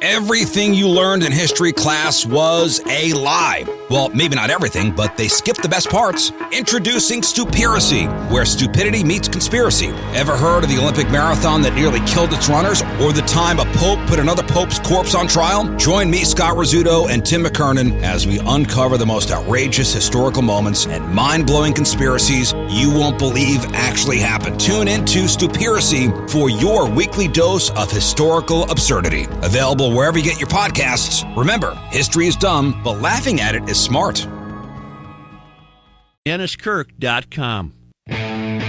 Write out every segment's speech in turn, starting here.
Everything you learned in history class was a lie. Well, maybe not everything, but they skipped the best parts. Introducing Stupiracy, where stupidity meets conspiracy. Ever heard of the Olympic marathon that nearly killed its runners? Or the time a pope put another pope's corpse on trial? Join me, Scott Rizzuto, and Tim McKernan as we uncover the most outrageous historical moments and mind-blowing conspiracies you won't believe actually happened. Tune into Stupiracy for your weekly dose of historical absurdity. Available wherever you get your podcasts. Remember, history is dumb, but laughing at it is smart. DennisKirk.com. And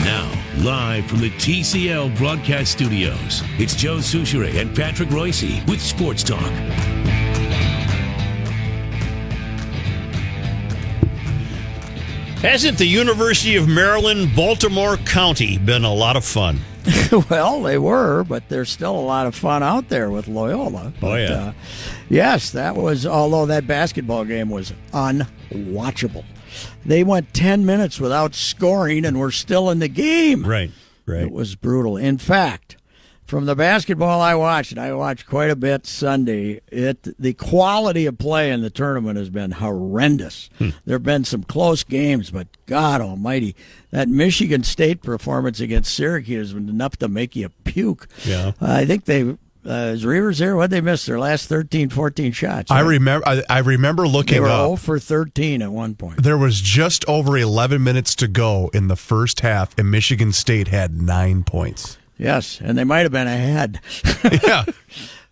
now, live from the TCL broadcast studios, it's Joe Souchere and Patrick Royce with Sports Talk. Hasn't the University of Maryland, Baltimore County been a lot of fun? Well, they were, but there's still a lot of fun out there with Loyola. But, yes, that was, although that basketball game was unwatchable. They went 10 minutes without scoring and were still in the game. Right. It was brutal. In fact, from the basketball I watched, and I watched quite a bit Sunday, the quality of play in the tournament has been horrendous. There have been some close games, but God almighty, that Michigan State performance against Syracuse was enough to make you puke. Yeah. I think they, as Reavers there, what'd they miss? Their last 13, 14 shots. Right? I remember looking They were up. 0 for 13 at one point. There was just over 11 minutes to go in the first half, and Michigan State had 9 points. Yes, and they might have been ahead. Yeah.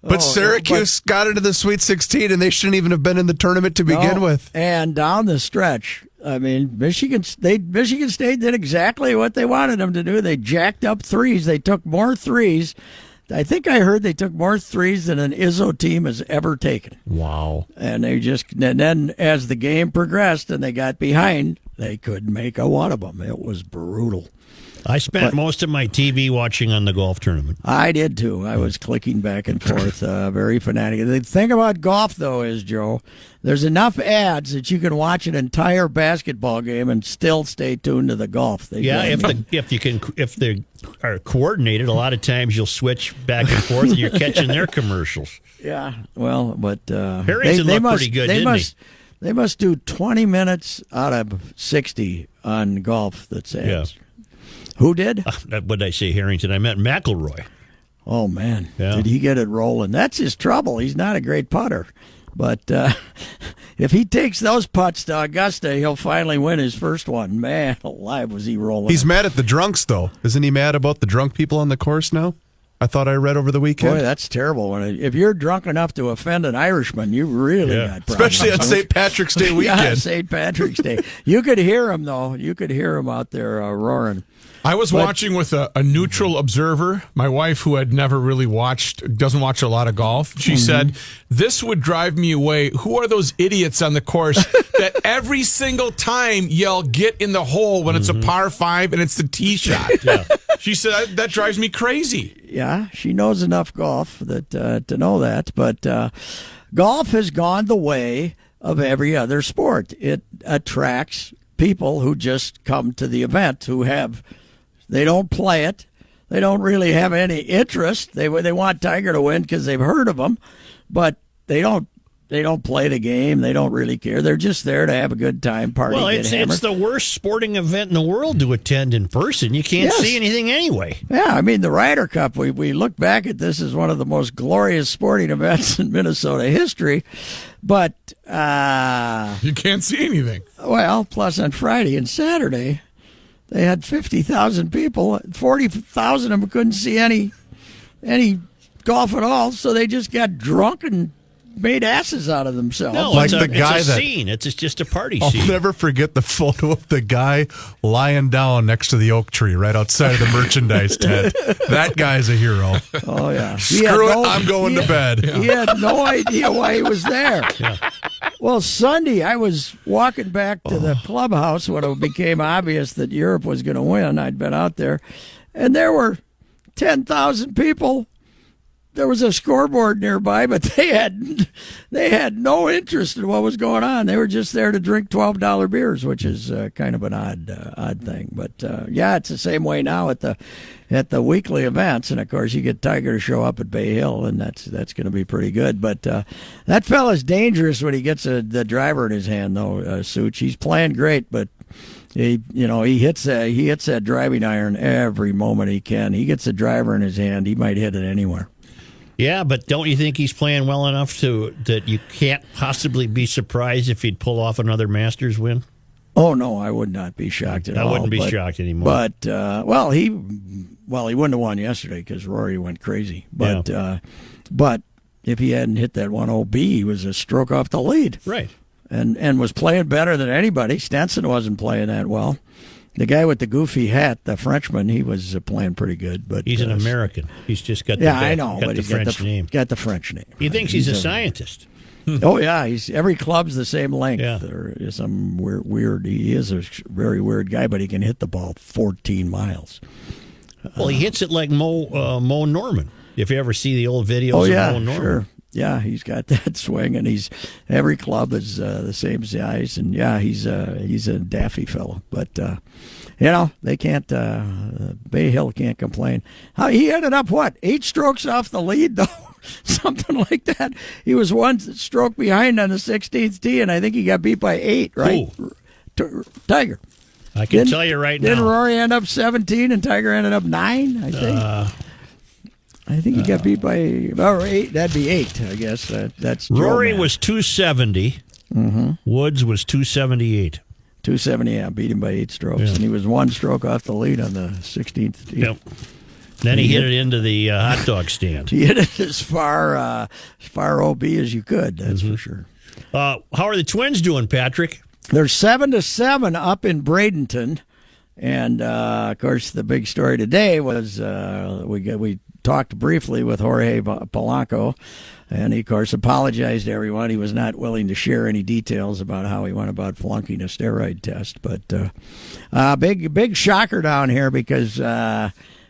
But Syracuse got into the Sweet 16, and they shouldn't even have been in the tournament to begin with. And down the stretch, I mean, Michigan State did exactly what they wanted them to do. They jacked up threes. They took more threes. I think I heard they took more threes than an Izzo team has ever taken. Wow. And then as the game progressed and they got behind, they couldn't make a one of them. It was brutal. I spent most of my TV watching on the golf tournament. I did too. I was clicking back and forth, very fanatic. The thing about golf, though, is, Joe, there's enough ads that you can watch an entire basketball game and still stay tuned to the golf. If they are coordinated, a lot of times you'll switch back and forth and you're catching their commercials. Yeah, well, but Harrington looked pretty good, didn't he? They must do 20 minutes out of 60 on golf that's ads. Yeah. Who did? What did I say, Harrington? I meant McElroy. Oh, man. Yeah. Did he get it rolling? That's his trouble. He's not a great putter. But if he takes those putts to Augusta, he'll finally win his first one. Man, alive, was he rolling. He's mad at the drunks, though. Isn't he mad about the drunk people on the course now? I thought I read over the weekend. Boy, that's terrible. If you're drunk enough to offend an Irishman, you really got problems. Especially on St. Patrick's Day weekend. Yeah, St. Patrick's Day. You could hear him, though. You could hear him out there roaring. I was watching with a neutral observer. My wife, who had never really doesn't watch a lot of golf, she said, this would drive me away. Who are those idiots on the course that every single time yell, get in the hole when it's a par 5 and it's the tee shot? Yeah. She said, that drives me crazy. Yeah, she knows enough golf to know that. But golf has gone the way of every other sport. It attracts people who just come to the event, they don't play it. They don't really have any interest. They want Tiger to win because they've heard of him, but they don't play the game. They don't really care. They're just there to have a good time, party, Well, get hammered. it's the worst sporting event in the world to attend in person. You can't see anything anyway. Yeah, I mean, the Ryder Cup, we look back at this as one of the most glorious sporting events in Minnesota history, but you can't see anything. Well, plus on Friday and Saturday, they had 50,000 people. 40,000 of them couldn't see any golf at all, so they just got drunk and made asses out of themselves. No, Like it's the guy a that- scene. It's just a party I'll scene. never forget the photo of the guy lying down next to the oak tree right outside of the merchandise tent. That guy's a hero. Oh, yeah. Screw it, I'm going to bed. He had no idea why he was there. Yeah. Well, Sunday, I was walking back to the clubhouse when it became obvious that Europe was going to win. I'd been out there, and there were 10,000 people there was a scoreboard nearby, but they had no interest in what was going on. They were just there to drink $12 beers, which is kind of an odd thing. But yeah, it's the same way now at the weekly events, and of course you get Tiger to show up at Bay Hill, and that's going to be pretty good. But that fella's dangerous when he gets the driver in his hand, though. Such, he's playing great, but he hits that driving iron every moment he can. He gets the driver in his hand, he might hit it anywhere. Yeah, but don't you think he's playing well enough that you can't possibly be surprised if he'd pull off another Masters win? Oh no, I would not be shocked at all. I wouldn't be shocked anymore. But he wouldn't have won yesterday because Rory went crazy. But but if he hadn't hit that 1 OB, he was a stroke off the lead. Right. And was playing better than anybody. Stenson wasn't playing that well. The guy with the goofy hat, the Frenchman, he was playing pretty good. But he's an American. He's just got I know, but the French name. Got the French name. He thinks he's a scientist. Oh yeah, every club's the same length. Yeah. Or some weird. He is a very weird guy, but he can hit the ball 14 miles. Well, he hits it like Mo Norman. If you ever see the old videos of Mo Norman. Sure. Yeah, he's got that swing, and every club is the same size, and yeah, he's a daffy fellow. But they can't. Bay Hill can't complain. He ended up 8 strokes off the lead though, something like that. He was 1 stroke behind on the 16th tee, and I think he got beat by 8. Right, Tiger. I can tell you right now. Didn't Rory end up 17 and Tiger ended up 9? I think. I think he got beat by 8. That'd be 8, I guess. That's Rory was 270. Mm-hmm. Woods was 278. 270, yeah, beat him by 8 strokes, and he was 1 stroke off the lead on the 16th tee. Yep. Then he hit it into the hot dog stand. He hit it as far OB as you could. That's for sure. How are the Twins doing, Patrick? They're 7-7 up in Bradenton, and of course the big story today was we talked briefly with Jorge Polanco, and he, of course, apologized to everyone. He was not willing to share any details about how he went about flunking a steroid test. But big shocker down here because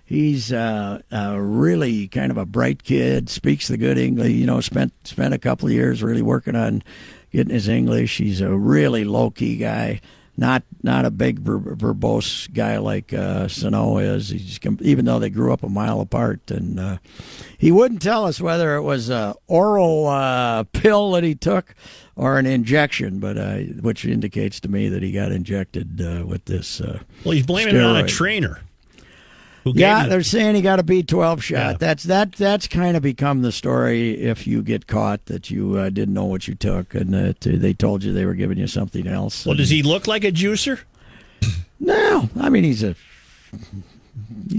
he's really kind of a bright kid, speaks the good English. Spent a couple of years really working on getting his English. He's a really low-key guy. Not a big verbose guy like Sano is. Even though they grew up a mile apart, and he wouldn't tell us whether it was an oral pill that he took or an injection, but which indicates to me that he got injected with this. Well, he's blaming it on a trainer. They're saying he got a B12 shot. Yeah. That's kind of become the story if you get caught that you didn't know what you took, and they told you they were giving you something else. Well, does he look like a juicer? No, I mean he's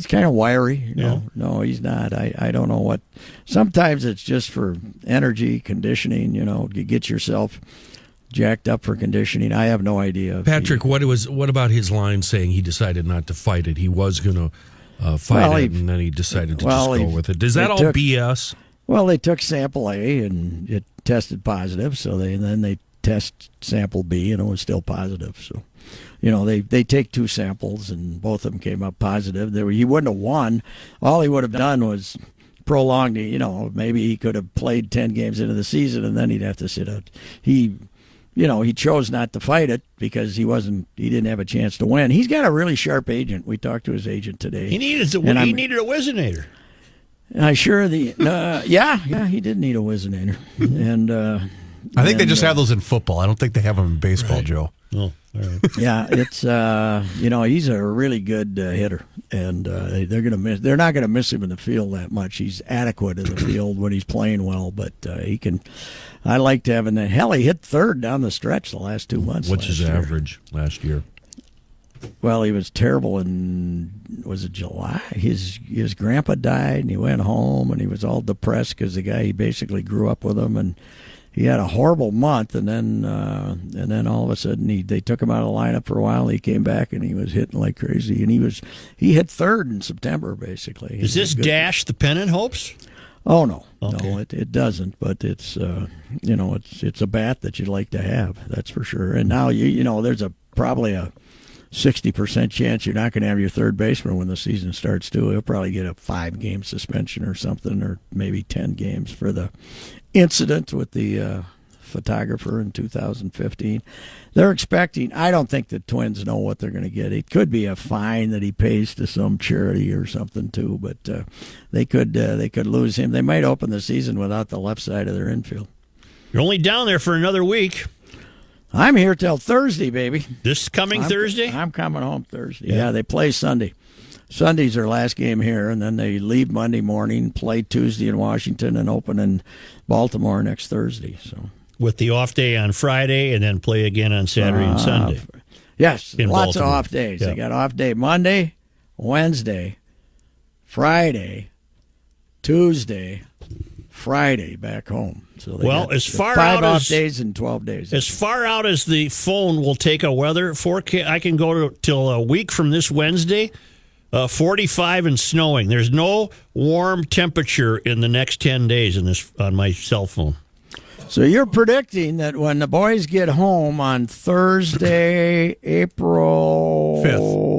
kind of wiry. Yeah. No, he's not. I don't know what. Sometimes it's just for energy conditioning. To get yourself jacked up for conditioning. I have no idea. Patrick, what about his line saying he decided not to fight it? He was going to fight it, and then he decided to just go with it. Is that all BS? Well, they took sample A, and it tested positive, so then they test sample B, and it was still positive. So, they take 2 samples, and both of them came up positive. He wouldn't have won. All he would have done was prolonged. Maybe he could have played 10 games into the season, and then he'd have to sit out. He chose not to fight it because he didn't have a chance to win. He's got a really sharp agent. We talked to his agent today. He needed a Wizinator. He did need a Wizinator. And I think they just have those in football. I don't think they have them in baseball, right. Joe. Oh, all right. Yeah, it's he's a really good hitter, and they're not gonna miss him in the field that much. He's adequate in the field when he's playing well, but he can. I liked having that. Hell, he hit 3rd down the stretch the last 2 months. What's his average last year? Well, he was terrible was it July? His grandpa died, and he went home, and he was all depressed because the guy he basically grew up with him, and he had a horrible month, and then all of a sudden they took him out of the lineup for a while. He came back, and he was hitting like crazy, and he hit 3rd in September basically. Does this dash the pennant hopes? Oh no, okay. No, it doesn't. But it's it's a bat that you'd like to have. That's for sure. And now there's probably a 60% chance you're not going to have your third baseman when the season starts, too. He'll probably get a 5-game suspension or something, or maybe 10 games for the incident with the photographer in 2015. They're expecting, I don't think the Twins know what they're going to get. It could be a fine that he pays to some charity or something, too, but they could lose him. They might open the season without the left side of their infield. You're only down there for another week. I'm here till Thursday, baby. This coming Thursday? I'm coming home Thursday. Yeah, they play Sunday. Sunday's their last game here, and then they leave Monday morning, play Tuesday in Washington, and open in Baltimore next Thursday. So with the off day on Friday, and then play again on Saturday and Sunday. Yes, in lots Baltimore. of off days. Yeah. They got off day Monday, Wednesday, Friday, Tuesday, Friday back home. So they got as far 5 out off as days and 12 days. as far out as the phone will take a weather forecast, I can go till a week from this Wednesday. 45 and snowing. There's no warm temperature in the next 10 days on my cell phone. So you're predicting that when the boys get home on Thursday, April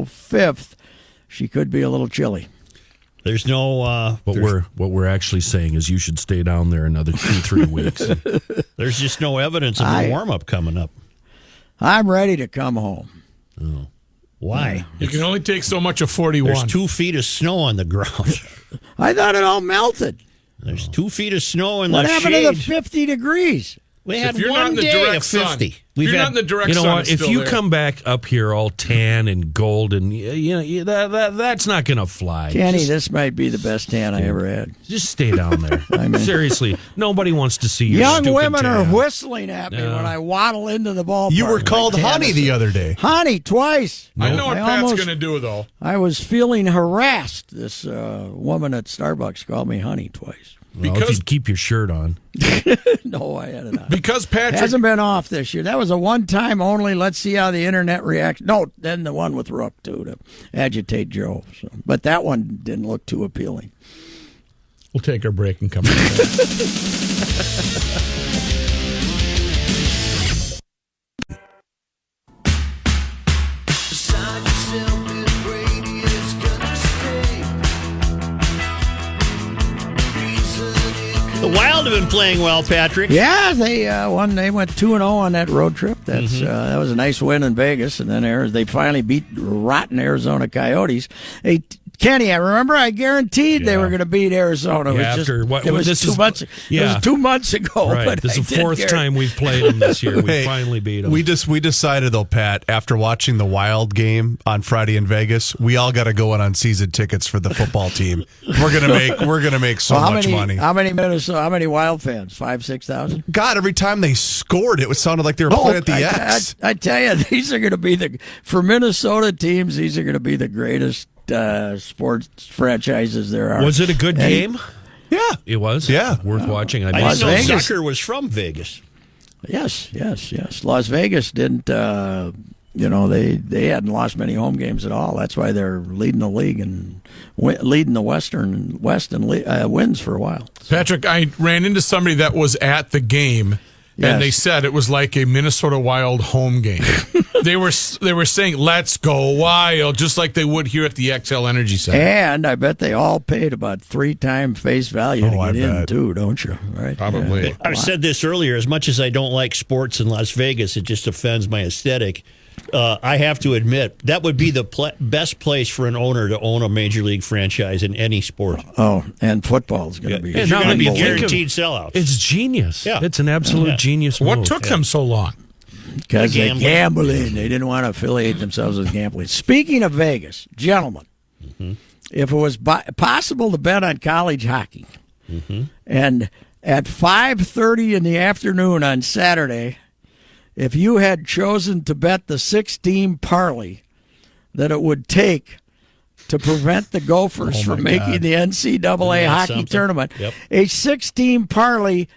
5th, she could be a little chilly. There's no. What we're actually saying is you should stay down there another 2-3 weeks. There's just no evidence of a warm up coming up. I'm ready to come home. Oh. Why? You can only take so much of 41. There's 2 feet of snow on the ground. I thought it all melted. There's 2 feet of snow in What the happened shade. to the 50 degrees? We So had if you're not one in the day direct of sun, 50. You're not in the direct You know sun. what? It's If still you there. come back up here all tan and golden, that's not going to fly. Kenny, this might be the best tan I ever had. Just stay down there. Seriously, nobody wants to see your Young stupid women are tan. whistling at me when I waddle into the ballpark. You were called Like honey the other day. Honey twice. I know what Pat's almost- going to do, though. I was feeling harassed. This woman at Starbucks called me honey twice. Well, if you'd keep your shirt on. No, I had it on. Because Patrick Hasn't been off this year. That was a one-time only. Let's see how the internet reacts. No, then the one with Rook, too, to agitate Joe. So, but that one didn't look too appealing. We'll take our break and come back. The Wild have been playing well, Patrick. Yeah, they won. They went 2-0 on that road trip. That's that was a nice win in Vegas, and then they finally beat rotten Arizona Coyotes. Hey, Kenny, I guaranteed they were going to beat Arizona. Yeah, It was 2 months. It was 2 months ago. Right. But This is the 4th time we've played them this year. We Hey, finally beat them. We decided though, Pat, after watching the Wild game on Friday in Vegas, we all got to go in on season tickets for the football team. We're gonna make so much money. How many Wild fans? 5,000-6,000. God, every time they scored, it sounded like they were playing at the X. I tell you, these are going to be for Minnesota teams. These are going to be the greatest sports franchises there are. Was it a good game? Yeah, It was? Yeah. Worth watching. I Las didn't know Vegas. Zucker was from Vegas. Yes. Las Vegas didn't. They hadn't lost many home games at all. That's why they're leading the league and leading the West and wins for a while. Patrick, I ran into somebody that was at the game, Yes. and they said it was like a Minnesota Wild home game. They were saying, "Let's go Wild," just like they would here at the XL Energy Center. And I bet they all paid about 3 times face value to I get in bet. too, don't you? Right? Probably. Yeah. I said this earlier. As much as I don't like sports in Las Vegas, it just offends my aesthetic. I have to admit that would be the best place for an owner to own a major league franchise in any sport. Oh, and football's going to be. You're going to be unbelievable. guaranteed sellouts. It's genius. Yeah. It's an absolute genius What move. took them so long? Because they're Gambling. gambling. They didn't want to affiliate themselves with gambling. Speaking of Vegas, gentlemen, if it was possible to bet on college hockey, and at 5:30 in the afternoon on Saturday, if you had chosen to bet the 6-team parlay that it would take to prevent the Gophers from making the NCAA hockey something? tournament, Yep. a 6-team parlay,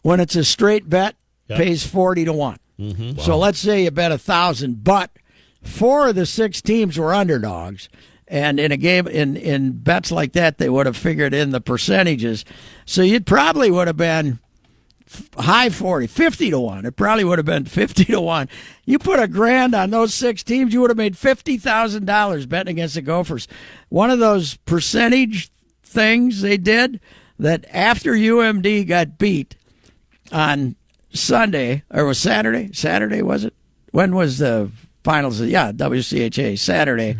when it's a straight bet, pays 40 to 1. So let's say you bet 1,000, but 4 of the 6 teams were underdogs, and in a game in bets like that, they would have figured in the percentages. So you'd probably would have been high 40, 50 to 1. It probably would have been 50 to 1. You put $1,000 on those 6 teams, you would have made $50,000 betting against the Gophers. One of those percentage things they did that after UMD got beat on Sunday, or was Saturday? Saturday, was it? When was the finals? Yeah, WCHA, Saturday.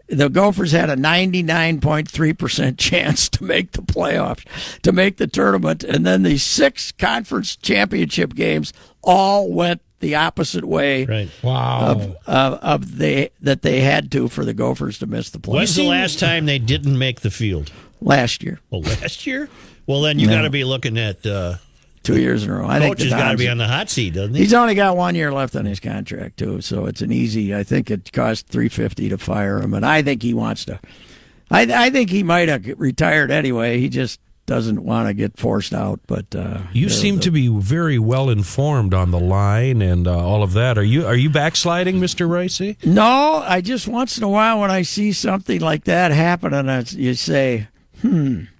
The Gophers had a 99.3% chance to make the playoffs, to make the tournament, and then the 6 conference championship games all went the opposite way. Right. Wow. That they had to for the Gophers to miss the playoffs. When's the last time they didn't make the field? Last year. Oh, last year? Well, then you got to be looking at 2 years in a row. I think coach has got to be on the hot seat, doesn't he? He's only got 1 year left on his contract too, so it's an easy. I think it cost $350 to fire him, and I think he wants to. I think he might have retired anyway. He just doesn't want to get forced out. But you seem to be very well informed on the line and all of that. Are you backsliding, Mr. Ricey? No, I just once in a while when I see something like that happen, and you say,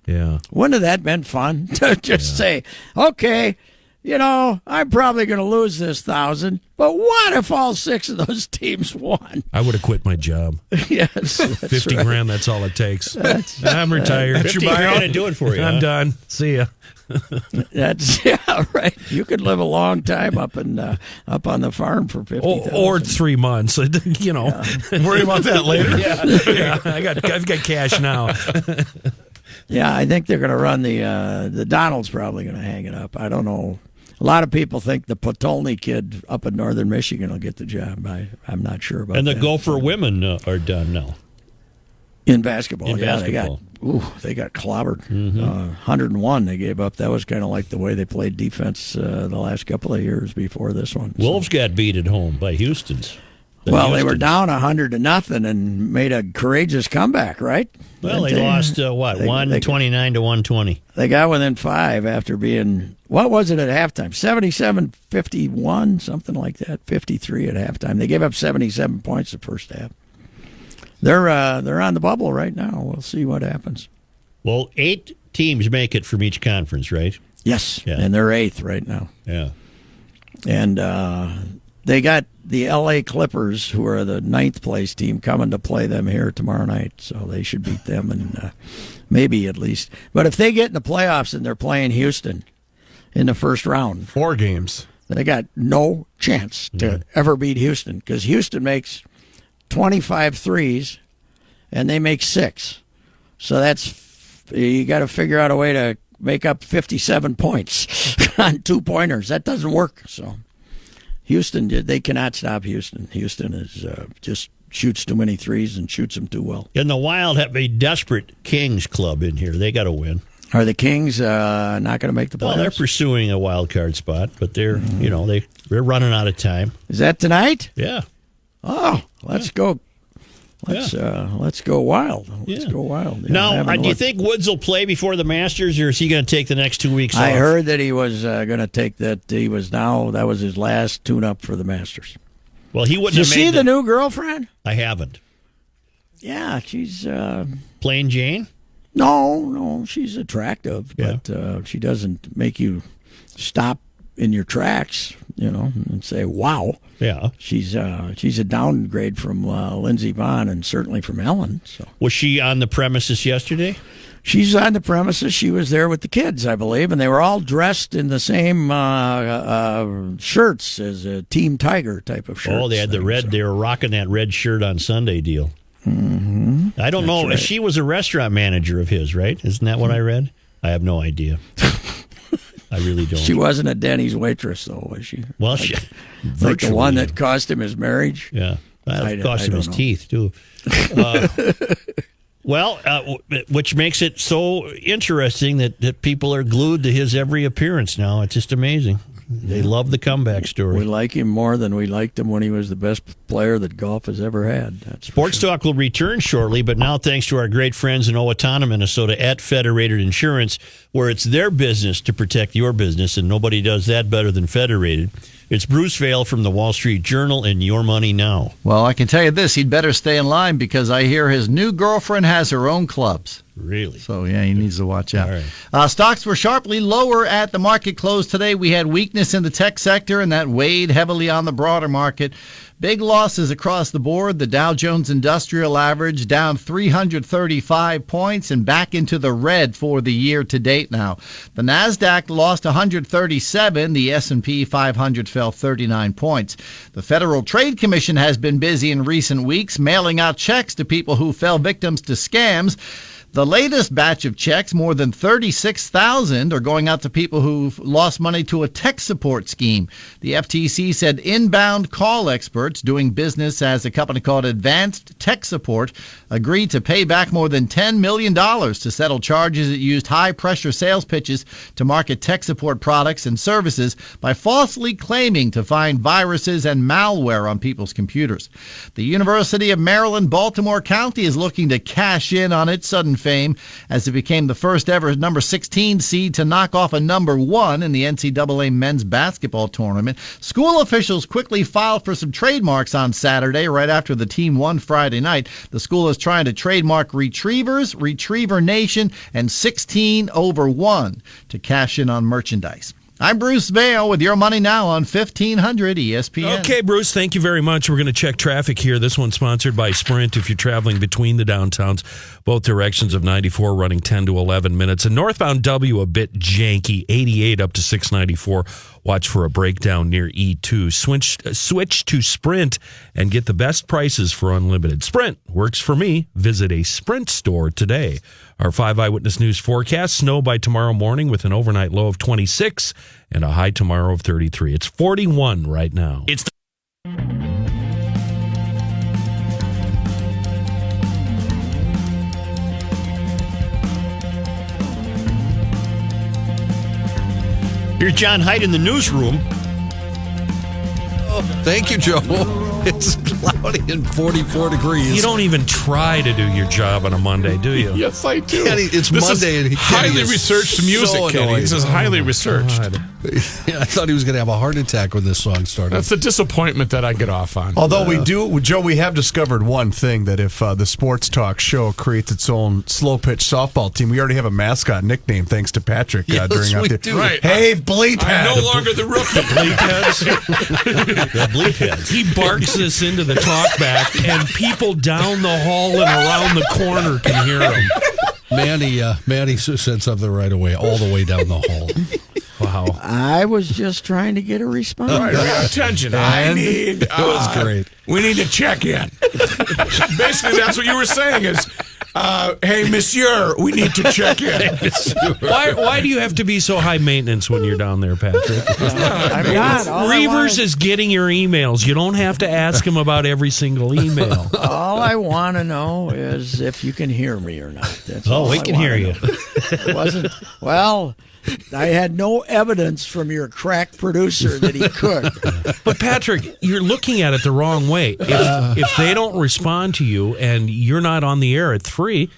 Yeah. Wouldn't have that been fun to just say, okay, I'm probably going to lose this 1,000, but what if all 6 of those teams won? I would have quit my job. Yes, 50 grand, that's all it takes. I'm retired. 50 grand to do it for you. I'm done. See ya. That's right. You could live a long time up on the farm for 50,000. Or 3 months. Worry about that later. Yeah. I've got cash now. Yeah, I think they're going to run the Donald's probably going to hang it up. I don't know. A lot of people think the Potolny kid up in northern Michigan will get the job. I'm not sure about that. And the Gopher women are done now. In basketball, basketball. They got clobbered. 101 they gave up. That was kind of like the way they played defense the last couple of years before this one. Wolves got beat at home by Houston's. They were down 100-0 and made a courageous comeback, right? Well, they lost 129 to 120. They got within 5 after being, what was it at halftime? 77-51, something like that. 53 at halftime. They gave up 77 points the first half. They're on the bubble right now. We'll see what happens. Well, 8 teams make it from each conference, right? Yes, yeah. And they're 8th right now. Yeah. And they got the L.A. Clippers, who are the 9th place team, coming to play them here tomorrow night. So they should beat them, and maybe at least. But if they get in the playoffs and they're playing Houston in the first round, 4 games, they got no chance to ever beat Houston because Houston makes 25 threes and they make 6. So you got to figure out a way to make up 57 points on 2-pointers. That doesn't work. So Houston, they cannot stop Houston. Houston is just shoots too many threes and shoots them too well. And the Wild have a desperate Kings club in here. They got to win. Are the Kings not going to make the playoffs? Well, they're pursuing a wild card spot, but they're they're running out of time. Is that tonight? Yeah. Oh, let's go. Let's go wild. Let's go wild. Now, do you think Woods will play before the Masters, or is he going to take the next 2 weeks off? I heard that he was going to take that. That was his last tune-up for the Masters. Well, he wouldn't. Did you see the new girlfriend? I haven't. Yeah, she's Plain Jane. No, she's attractive, but she doesn't make you stop in your tracks, and say, "Wow." Yeah, she's a downgrade from Lindsey Vonn and certainly from Ellen. So was she on the premises yesterday? She's on the premises. She was there with the kids, I believe, and they were all dressed in the same shirts as a Team Tiger type of shirt. Oh, they had the red. So. They were rocking that red shirt on Sunday deal. Mm-hmm. I don't know. Right. She was a restaurant manager of his, right? Isn't that what I read? I have no idea. I really don't. She wasn't a Denny's waitress, though, was she? Well, like the one that cost him his marriage. Yeah, that cost him his teeth too. Which makes it so interesting that people are glued to his every appearance now. It's just amazing. They love the comeback story. We like him more than we liked him when he was the best player that golf has ever had. Sports Talk will return shortly, but now thanks to our great friends in Owatonna, Minnesota at Federated Insurance, where it's their business to protect your business, and nobody does that better than Federated. It's Bruce Vail from the Wall Street Journal and Your Money Now. Well, I can tell you this, he'd better stay in line because I hear his new girlfriend has her own clubs. Really? So, yeah, he needs to watch out. All right. Stocks were sharply lower at the market close today. We had weakness in the tech sector, and that weighed heavily on the broader market. Big losses across the board. The Dow Jones Industrial Average down 335 points and back into the red for the year to date now. The Nasdaq lost 137. The S&P 500 fell 39 points. The Federal Trade Commission has been busy in recent weeks mailing out checks to people who fell victims to scams. The latest batch of checks, more than 36,000, are going out to people who've lost money to a tech support scheme. The FTC said inbound call experts doing business as a company called Advanced Tech Support agreed to pay back more than $10 million to settle charges that used high-pressure sales pitches to market tech support products and services by falsely claiming to find viruses and malware on people's computers. The University of Maryland, Baltimore County is looking to cash in on its sudden fame as it became the first ever number 16 seed to knock off a number 1 in the NCAA men's basketball tournament. School officials quickly filed for some trademarks on Saturday right after the team won Friday night. The school is trying to trademark Retrievers, Retriever Nation, and 16/1 to cash in on merchandise. I'm Bruce Vail with your money now on 1500 ESPN. Okay, Bruce, thank you very much. We're going to check traffic here. This one's sponsored by Sprint. If you're traveling between the downtowns, both directions of 94 running 10 to 11 minutes. And northbound W a bit janky, 88 up to 694. Watch for a breakdown near E2. Switch to Sprint and get the best prices for unlimited. Sprint works for me. Visit a Sprint store today. Our 5 Eyewitness News forecast: snow by tomorrow morning with an overnight low of 26 and a high tomorrow of 33. It's 41 right now. Here's John Height in the newsroom. Oh, thank you, Joe. It's cloudy and 44 degrees. You don't even try to do your job on a Monday, do you? Yes, I do. It's this Monday. Is highly researched music, so Kenny. This is highly researched. I thought he was going to have a heart attack when this song started. That's the disappointment that I get off on. Although we do, Joe, we have discovered one thing, that if the Sports Talk show creates its own slow-pitch softball team, we already have a mascot nickname thanks to Patrick during our do. Right. Hey, Bleep Head. I'm no longer the rookie. The bleep heads. He barks us into the talkback, and people down the hall and around the corner can hear him. Manny said something right away, all the way down the hall. Wow. I was just trying to get a response. All right, attention. That was great. We need to check in. Basically, that's what you were saying is, hey, monsieur, we need to check in. Why do you have to be so high maintenance when you're down there, Patrick? I'm not. Reavers is getting your emails. You don't have to ask him about every single email. All I want to know is if you can hear me or not. That's all we I can wanna hear you. know. It wasn't. Well, I had no evidence from your crack producer that he could. But Patrick, you're looking at it the wrong way. If they don't respond to you and you're not on the air at 3,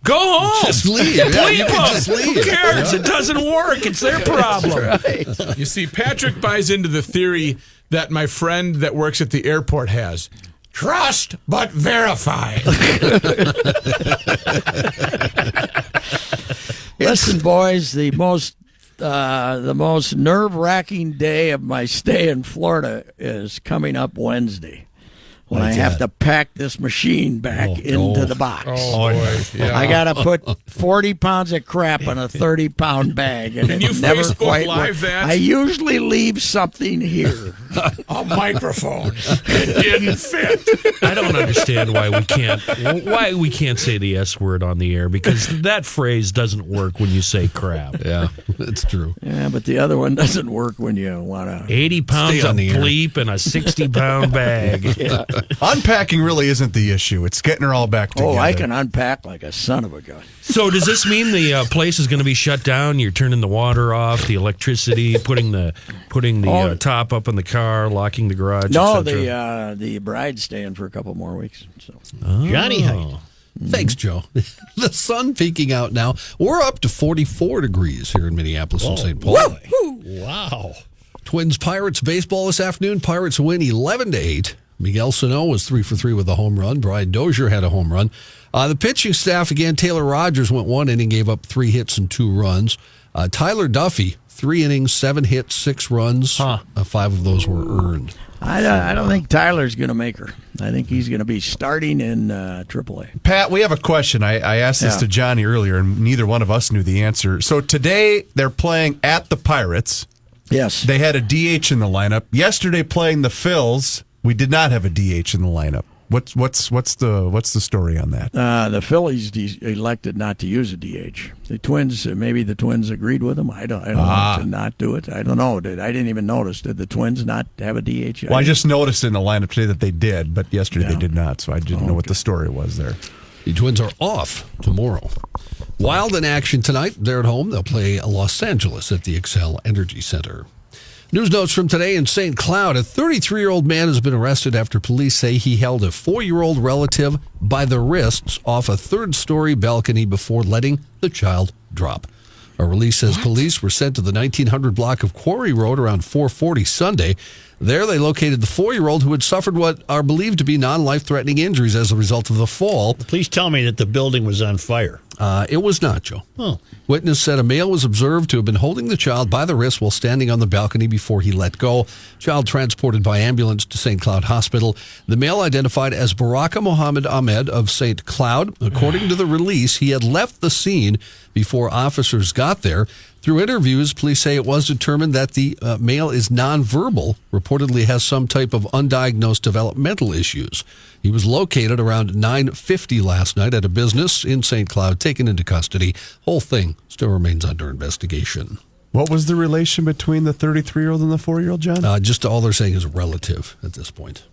go home. Just leave. Bleep You can just leave. Who cares? It doesn't work. It's their problem. Right. You see, Patrick buys into the theory that my friend that works at the airport has. Trust but verify. Listen, boys, the most nerve-wracking day of my stay in Florida is coming up Wednesday, when I have to pack this machine back into the box. Oh, boy. Yeah. I got to put 40 pounds of crap in a 30-pound bag, and Can you it never Facebook quite Live works. that? I usually leave something here. A microphone. It didn't fit. I don't understand why we can't say the S word on the air, because that phrase doesn't work when you say crap. Yeah, it's true. Yeah, but the other one doesn't work when you want to. 80 pounds Stay on of the air. bleep in a 60-pound bag. Yeah. Unpacking really isn't the issue. It's getting her all back together. Oh, I can unpack like a son of a gun. So does this mean the place is going to be shut down? You're turning the water off, the electricity, putting the top up in the car, locking the garage? No, etc.? the bride's staying for a couple more weeks. So. Johnny Height. Thanks, Joe. The sun peeking out now. We're up to 44 degrees here in Minneapolis and St. Paul. Wow. Twins Pirates baseball this afternoon. Pirates win 11-8. Miguel Sano was 3 for 3 with a home run. Brian Dozier had a home run. The pitching staff, again, Taylor Rogers went 1 inning, gave up 3 hits and 2 runs. Tyler Duffy, 3 innings, 7 hits, 6 runs. 5 of those were earned. I don't think Tyler's going to make her. I think he's going to be starting in AAA. Pat, we have a question. I asked this to Johnny earlier, and neither one of us knew the answer. So today they're playing at the Pirates. Yes. They had a DH in the lineup. Yesterday playing the Phils, we did not have a DH in the lineup. What's the story on that? The Phillies elected not to use a DH. The Twins, maybe the Twins agreed with them. I don't know to not do it. I don't know. I didn't even notice. Did the Twins not have a DH? Well, I just noticed in the lineup today that they did, but yesterday they did not. So I didn't know what the story was there. The Twins are off tomorrow. Wild in action tonight. They're at home. They'll play Los Angeles at the Xcel Energy Center. News notes from today in St. Cloud. A 33-year-old man has been arrested after police say he held a 4-year-old relative by the wrists off a 3rd-story balcony before letting the child drop. A release says police were sent to the 1900 block of Quarry Road around 4:40 Sunday. There they located the 4-year-old who had suffered what are believed to be non-life-threatening injuries as a result of the fall. Please tell me that the building was on fire. It was not, Joe. Oh. Witness said a male was observed to have been holding the child by the wrist while standing on the balcony before he let go. Child transported by ambulance to St. Cloud Hospital. The male identified as Baraka Mohammed Ahmed of St. Cloud. According to the release, he had left the scene before officers got there. Through interviews, police say it was determined that the male is nonverbal, reportedly has some type of undiagnosed developmental issues. He was located around 9:50 last night at a business in St. Cloud, taken into custody. Whole thing still remains under investigation. What was the relation between the 33-year-old and the 4-year-old, John? Just all they're saying is relative at this point.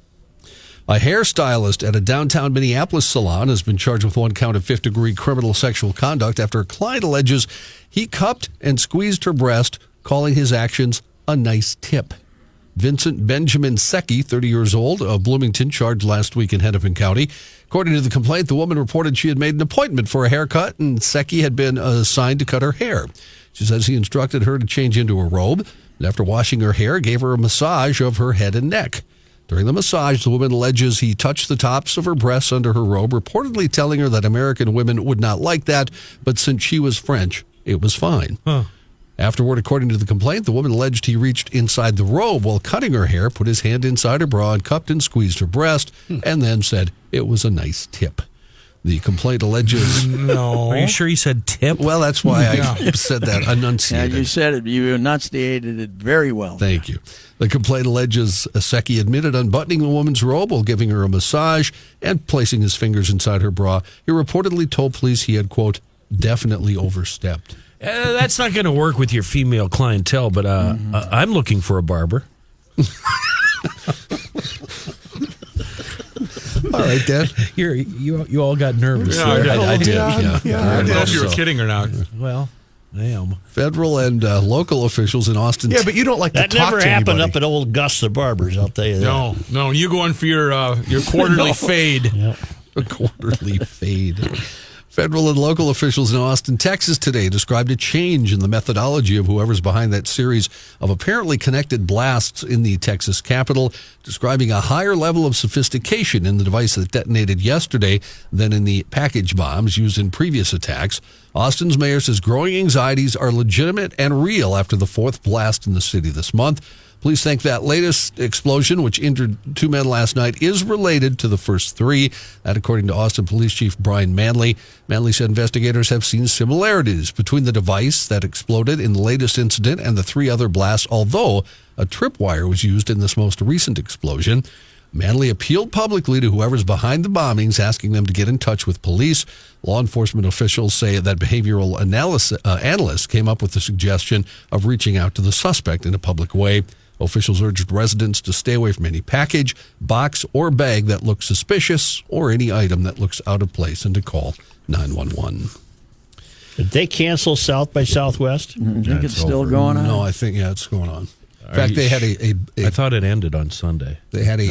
A hairstylist at a downtown Minneapolis salon has been charged with 1 count of 5th-degree criminal sexual conduct after a client alleges he cupped and squeezed her breast, calling his actions a nice tip. Vincent Benjamin Secchi, 30 years old, of Bloomington, charged last week in Hennepin County. According to the complaint, the woman reported she had made an appointment for a haircut, and Secchi had been assigned to cut her hair. She says he instructed her to change into a robe, and after washing her hair, gave her a massage of her head and neck. During the massage, the woman alleges he touched the tops of her breasts under her robe, reportedly telling her that American women would not like that, but since she was French, it was fine. Afterward, according to the complaint, the woman alleged he reached inside the robe while cutting her hair, put his hand inside her bra, and cupped and squeezed her breast, and then said it was a nice tip. The complaint alleges... No. Are you sure he said tip? Well, that's why I said that, enunciated. Yeah, you said it. You enunciated it very well. Thank you. The complaint alleges Secchi admitted unbuttoning the woman's robe while giving her a massage and placing his fingers inside her bra. He reportedly told police he had, quote, definitely overstepped. That's not going to work with your female clientele, but I'm looking for a barber. All right, Dad. You all got nervous. Yeah, there. I did. Yeah. I don't know if you were kidding or not. Well, I am. Federal and local officials in Austin. Yeah, but you don't like to That talk never to happened anybody. up at old Gus the Barber's, I'll tell you that. No, you going for your quarterly fade. A quarterly fade. Federal and local officials in Austin, Texas today described a change in the methodology of whoever's behind that series of apparently connected blasts in the Texas Capitol, describing a higher level of sophistication in the device that detonated yesterday than in the package bombs used in previous attacks. Austin's mayor says growing anxieties are legitimate and real after the 4th blast in the city this month. Police think that latest explosion, which injured 2 men last night, is related to the first 3. That, according to Austin Police Chief Brian Manley. Manley said investigators have seen similarities between the device that exploded in the latest incident and the 3 other blasts, although a tripwire was used in this most recent explosion. Manley appealed publicly to whoever's behind the bombings, asking them to get in touch with police. Law enforcement officials say that behavioral analysts came up with the suggestion of reaching out to the suspect in a public way. Officials urged residents to stay away from any package, box, or bag that looks suspicious or any item that looks out of place and to call 911. Did they cancel South by Southwest? I think it's still going on. No, I think, it's going on. In fact, they had a I thought it ended on Sunday. They had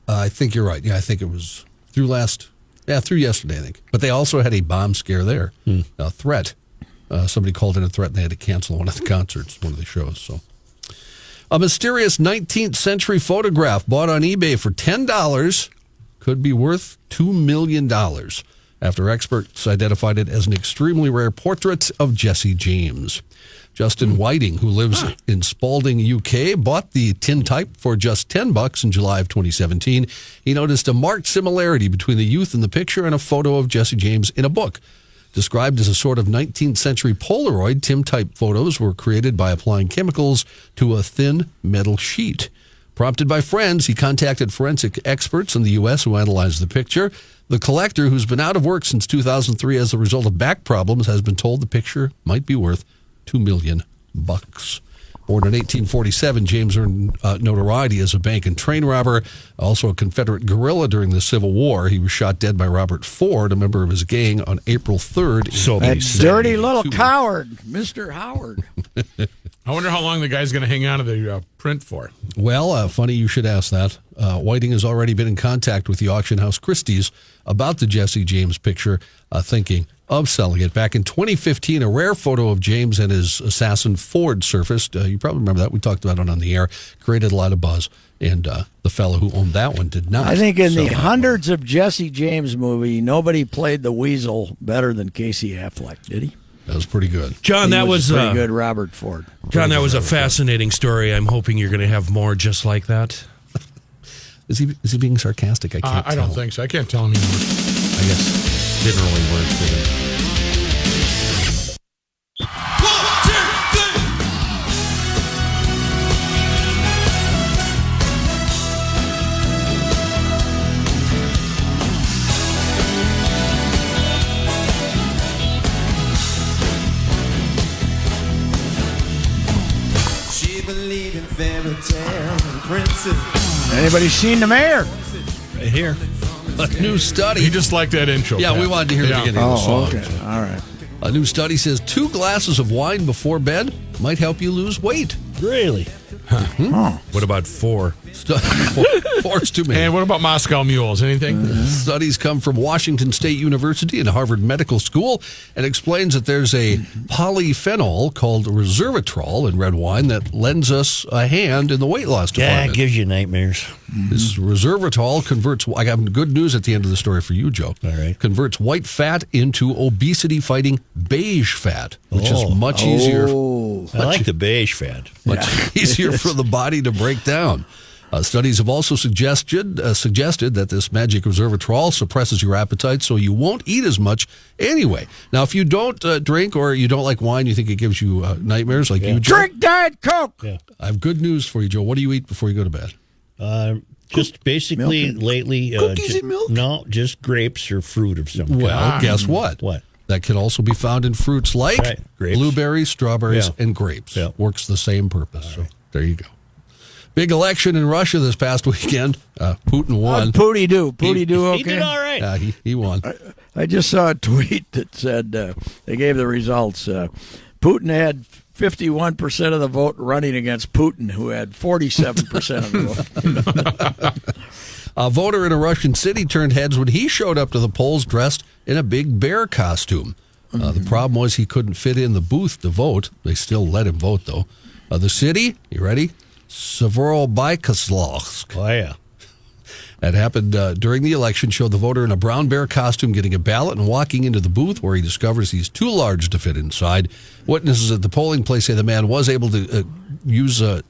I think you're right. Yeah, I think it was through yesterday, I think. But they also had a bomb scare there, a threat. Somebody called in a threat and they had to cancel one of the concerts, one of the shows. So, a mysterious 19th century photograph bought on eBay for $10 could be worth $2 million. after experts identified it as an extremely rare portrait of Jesse James. Justin Whiting, who lives in Spalding, UK, bought the tin type for just $10 in July of 2017. He noticed a marked similarity between the youth in the picture and a photo of Jesse James in a book. Described as a sort of 19th century Polaroid, tin type photos were created by applying chemicals to a thin metal sheet. Prompted by friends, he contacted forensic experts in the U.S. who analyzed the picture. The collector, who's been out of work since 2003 as a result of back problems, has been told the picture might be worth $2 million. Born in 1847, James earned notoriety as a bank and train robber, also a Confederate guerrilla during the Civil War. He was shot dead by Robert Ford, a member of his gang, on April 3rd. So that dirty little coward, Mr. Howard. I wonder how long the guy's going to hang on to the print for. Well, funny you should ask that. Whiting has already been in contact with the auction house Christie's about the Jesse James picture, thinking of selling it. Back in 2015, a rare photo of James and his assassin Ford surfaced. You probably remember that. We talked about it on the air. Created a lot of buzz, and the fellow who owned that one did not. I think in the hundreds of Jesse James movie, nobody played the Weasel better than Casey Affleck, did he? That was pretty good. John, that was pretty good Robert Ford. John, that was a fascinating story. I'm hoping you're going to have more just like that. Is he being sarcastic? I can't tell. I don't think so. I can't tell anymore. I guess didn't really work, did it? Anybody seen the mayor? Right here. A new study. You just like that intro. Yeah, Pat. we wanted to hear the beginning of the song. Okay. All right. A new study says 2 glasses of wine before bed might help you lose weight. Really? What about 4? Four's too many. And what about Moscow Mules? Anything? Studies come from Washington State University and Harvard Medical School and explains that there's a polyphenol called resveratrol in red wine that lends us a hand in the weight loss Yeah, department. it gives you nightmares. This resveratrol converts, I got good news at the end of the story for you, Joe. All right. Converts white fat into obesity-fighting beige fat, which is much easier. I like the beige fat. Much easier for the body to break down. Studies have also suggested that this magic resveratrol suppresses your appetite, so you won't eat as much anyway. Now, if you don't drink or you don't like wine, you think it gives you nightmares like you, Joe? Drink Diet Coke. Yeah. I have good news for you, Joe. What do you eat before you go to bed? Just basically lately. Cookies and milk? No, just grapes or fruit of some kind. Well, guess what? What? That can also be found in fruits like Grapes. blueberries, strawberries, Yeah. and grapes. Yeah. Works the same purpose. So there you go. Big election in Russia this past weekend. Putin won. Pooty do. Okay. He did all right. He won. I just saw a tweet that said they gave the results. Putin had 51% of the vote running against Putin, who had 47% of the vote. A voter in a Russian city turned heads when he showed up to the polls dressed in a big bear costume. The problem was he couldn't fit in the booth to vote. They still let him vote, though. The city, you ready? Severodvinsk. Oh, yeah. That happened during the election, showed the voter in a brown bear costume getting a ballot and walking into the booth where he discovers he's too large to fit inside. Witnesses at the polling place say the man was able to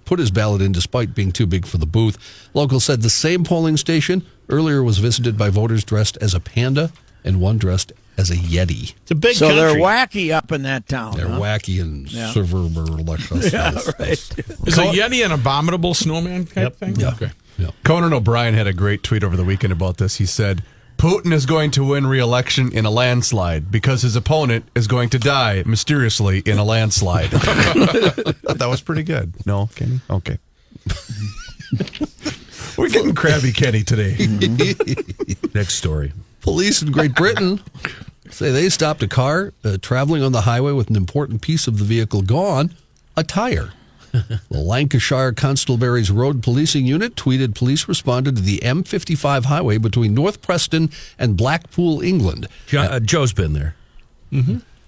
put his ballot in despite being too big for the booth. Locals said the same polling station earlier was visited by voters dressed as a panda and one dressed as a yeti. It's a big So country. they're wacky up in that town. They're wacky and server. Yeah, right. Is a Yeti an abominable snowman type thing? Yeah. Okay. Yeah. Conan O'Brien had a great tweet over the weekend about this. He said, Putin is going to win re-election in a landslide because his opponent is going to die mysteriously in a landslide. That was pretty good. No, Kenny? Okay. We're getting crabby, Kenny, today. Next story. Police in Great Britain say they stopped a car traveling on the highway with an important piece of the vehicle gone, a tire. The Lancashire Constabulary's Road Policing Unit tweeted police responded to the M55 highway between North Preston and Blackpool, England. Joe's been there.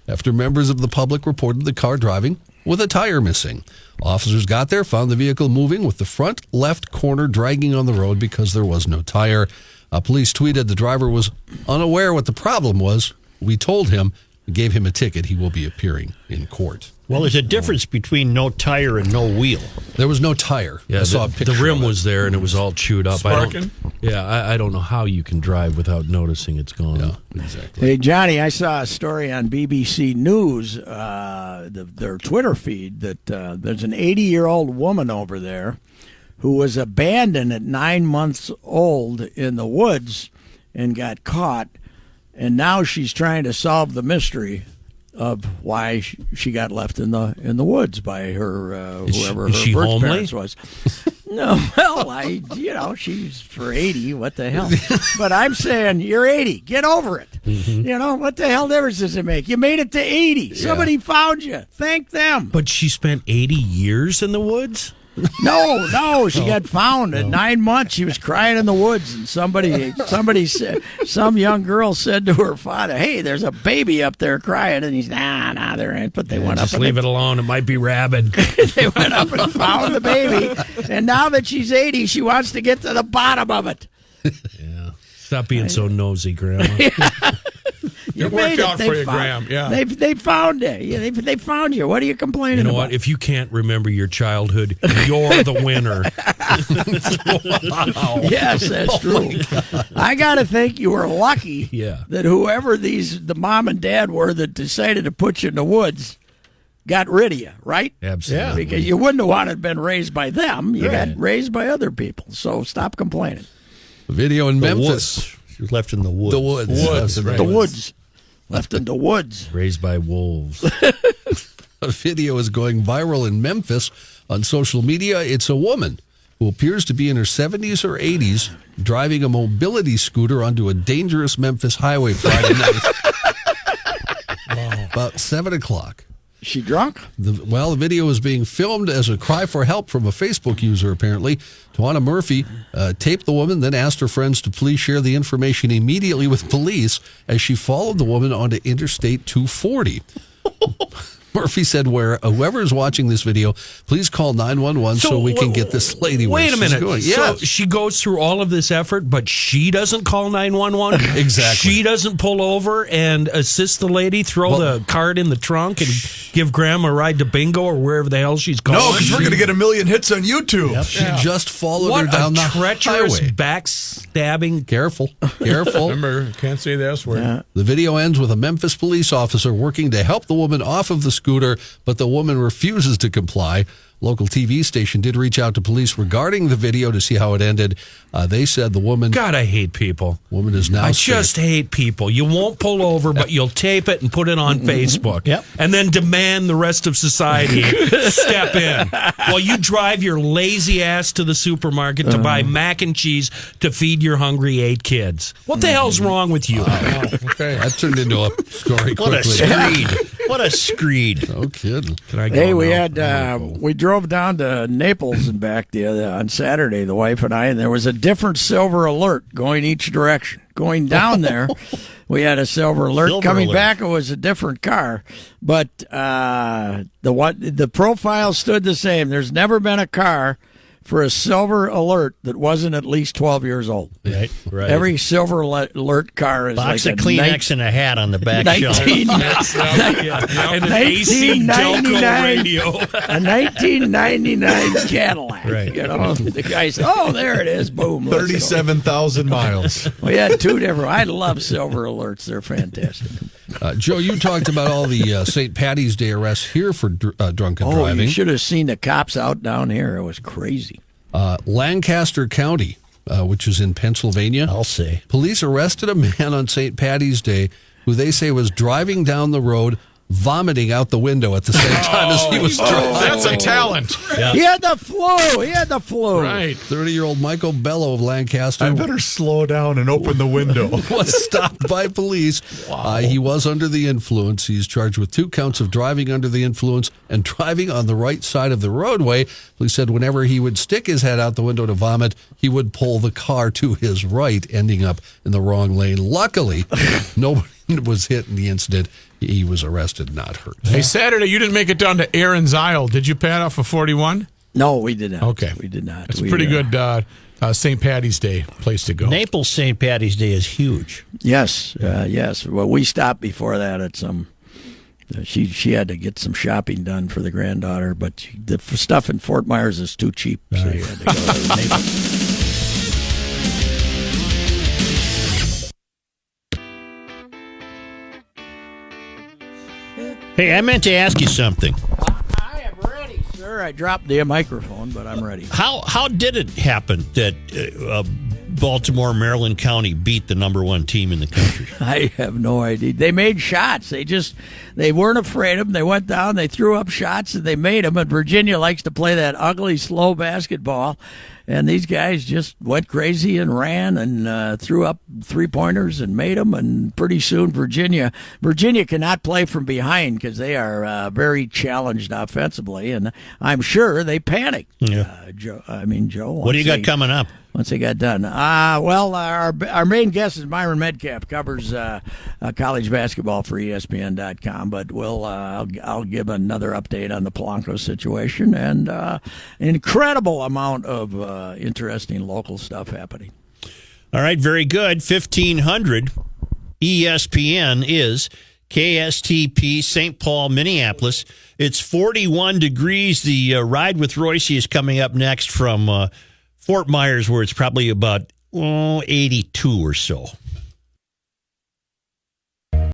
After members of the public reported the car driving with a tire missing. Officers got there, found the vehicle moving with the front left corner dragging on the road because there was no tire. Police tweeted the driver was unaware what the problem was. We told him and gave him a ticket. He will be appearing in court. Well, there's a difference between no tire and no wheel. There was no tire. Yeah, I saw a picture. the rim of it. was there and it was all chewed up. Sparking? I don't know how you can drive without noticing it's gone. Yeah, exactly. Hey, Johnny, I saw a story on BBC News, their Twitter feed, that there's an 80-year-old woman over there who was abandoned at 9 months old in the woods and got caught, and now she's trying to solve the mystery of why she got left in the woods by her whoever is her she birth homely? parents was. No, well, she's for 80. What the hell? But I'm saying you're 80. Get over it. Mm-hmm. What the hell difference does it make? You made it to 80. Somebody found you. Thank them. But she spent 80 years in the woods? No, she got found at 9 months. She was crying in the woods, and somebody said, some young girl said to her father, "Hey, there's a baby up there crying," and he's nah, there ain't. But they went up. Just leave it alone. It might be rabid. They went up and found the baby, and now that she's 80, she wants to get to the bottom of it. Yeah. Stop being so nosy, Grandma. It worked out for you, Graham. Yeah. They found it. Yeah, they found you. What are you complaining You know about? what? If you can't remember your childhood, you're the winner. Wow. Yes, that's true. I got to think you were lucky that whoever the mom and dad were that decided to put you in the woods got rid of you, right? Absolutely. Because you wouldn't have wanted to been raised by them. You got raised by other people. So stop complaining. The video in Memphis. Woods. She was left in the woods. The woods. The woods. Left in the woods. Raised by wolves. A video is going viral in Memphis on social media. It's a woman who appears to be in her 70s or 80s driving a mobility scooter onto a dangerous Memphis highway Friday night. About 7 o'clock. She drunk? The video is being filmed as a cry for help from a Facebook user, apparently. Tawana Murphy taped the woman, then asked her friends to please share the information immediately with police as she followed the woman onto Interstate 240. Murphy said, whoever is watching this video, please call 911 so we can get this lady where Wait a minute. Going. So she goes through all of this effort, but she doesn't call 911? Exactly. She doesn't pull over and assist the lady, throw the card in the trunk, and give Grandma a ride to bingo or wherever the hell she's going? No, because we're going to get 1 million hits on YouTube. Yep. She just followed her down the treacherous highway. backstabbing. Careful. Remember, can't say the S word. Yeah. The video ends with a Memphis police officer working to help the woman off of the scooter, but the woman refuses to comply. Local TV station did reach out to police regarding the video to see how it ended. They said the woman... God, I hate people. Woman is now I just hate people. You won't pull over, but you'll tape it and put it on Facebook. Yep. And then demand the rest of society step in while you drive your lazy ass to the supermarket to buy mac and cheese to feed your hungry 8 kids. What the hell's wrong with you? Okay. That turned into a story What a quickly. screed. What a screed. No kidding. Can I go Hey, we now? had we drove down to Naples and back on Saturday, the wife and I, and there was a different silver alert going each direction. Going down there, we had a silver alert. Coming back, it was a different car, but the profile stood the same. There's never been a car for a silver alert that wasn't at least 12 years old. Right. Every silver alert car is Box like of Kleenex and a hat on the back shelf. 1999 And an AC Delco radio. a 1999 Cadillac. Right. You know, the guy said, "Oh, there it is! Boom, 37,000 miles. We had 2 different. I love silver alerts; they're fantastic. Joe, you talked about all the St. Patty's Day arrests here for drunken driving. You should have seen the cops out down here. It was crazy. Lancaster County, which is in Pennsylvania. I'll say. Police arrested a man on St. Patty's Day who they say was driving down the road, vomiting out the window at the same time as he was driving. That's a talent. Yeah. He had the flu. Right. 30-year-old Michael Bello of Lancaster I better slow down and open the window. was stopped by police. He was under the influence. He's charged with 2 counts of driving under the influence and driving on the right side of the roadway. Police said whenever he would stick his head out the window to vomit, he would pull the car to his right, ending up in the wrong lane. Luckily, nobody was hit in the incident. He was arrested, not hurt. Hey, Saturday, you didn't make it down to Aaron's Isle. Did you pad off a 41? No, we did not. Okay. We did not. It's pretty good St. Patty's Day place to go. Naples St. Patty's Day is huge. Yes, yes. Well, we stopped before that at some. She had to get some shopping done for the granddaughter, but the stuff in Fort Myers is too cheap, so you had to go to Naples. Hey, I meant to ask you something. I am ready, sir. I dropped the microphone, but I'm ready. How did it happen that Baltimore, Maryland County beat the number one team in the country? I have no idea. They made shots. They weren't afraid of them. They went down, they threw up shots, and they made them. And Virginia likes to play that ugly, slow basketball. And these guys just went crazy and ran and threw up three-pointers and made them. And pretty soon, Virginia cannot play from behind because they are very challenged offensively. And I'm sure they panicked. Yeah. Joe. What do you got coming up? Once they got done. Well, our main guest is Myron Medcalf, covers college basketball for ESPN.com. But I'll give another update on the Polanco situation and an incredible amount of interesting local stuff happening. All right, very good. 1500 ESPN is KSTP, St. Paul, Minneapolis. It's 41 degrees. The Ride with Royce is coming up next from Fort Myers, where it's probably about 82 or so.